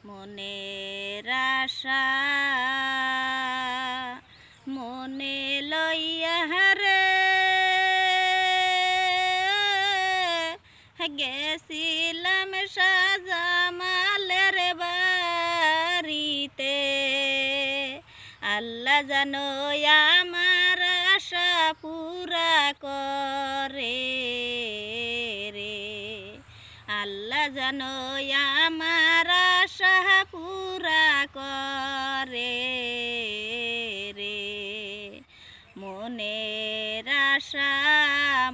মনের আশা মনে লইয়া রে গেছিলাম শাহজামালের বাড়িতে। আল্লাহ জানো আমার আশা পুরা করে রে, আল্লাহ জানো আমার আশা পুরা করে রে। মনের আশা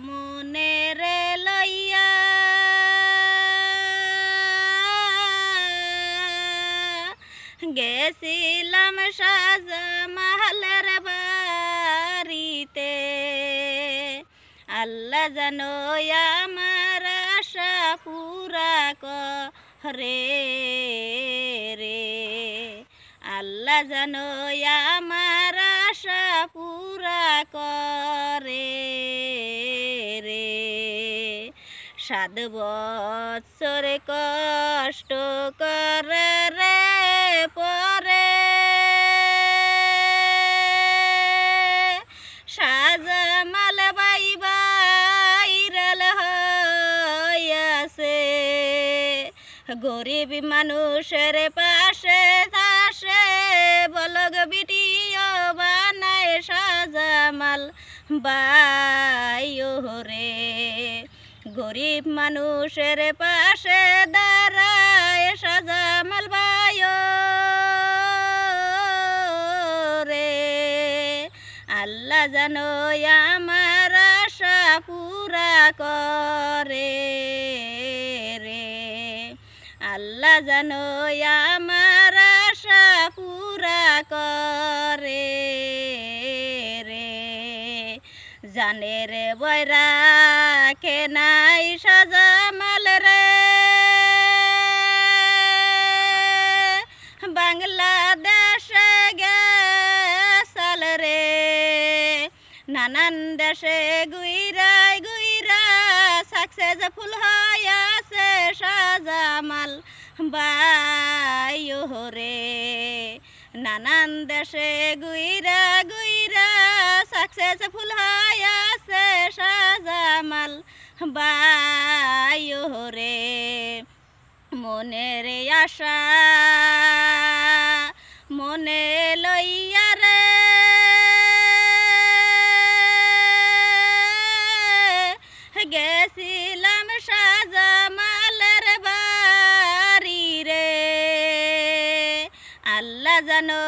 মনের লইয়া গেছিলাম শাহজামালের বাড়িতে। আল্লাহ জানো আমার আশা পুরা করে রে, আল্লাহ জানো আমার আশা পুরা করে রে। 7 বছর কষ্ট করে রে পরে শাহজামাল বাই বাইরাল হইয়াছে। গরিব মানুষের পাশে আসে বলগ ভিডিও বানায় শাহজামাল বাইও রে। গরিব মানুষের পাশে দাঁড়ায় শাহজামাল বাইও রে। আল্লাহ জানো আমার আশা পুরা করে রে, আল্লাহ জানো আমার আশা পুরা করে রে। জানের বয়রা কে নাই শাহজামাল রে, বাংলাদেশে গেছাল রে। নানান দেশে গুইরাই গুইরা সাকসেসফুল হইয়াছে শাহজামাল বাইও রে। নানান দেশে গুইরা গুইরা সাকসেসফুল হইয়াছে শাহজামাল বাইও রে। মনের আশা মনে লইয়া রে গেছিলাম শাহজামালের বাড়ি রে। আল্লাহ জানো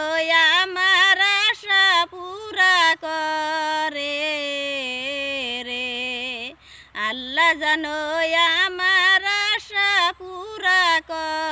আমার আশা পুরা করে রে, আল্লাহ জানো আমার আশা পুরা করে।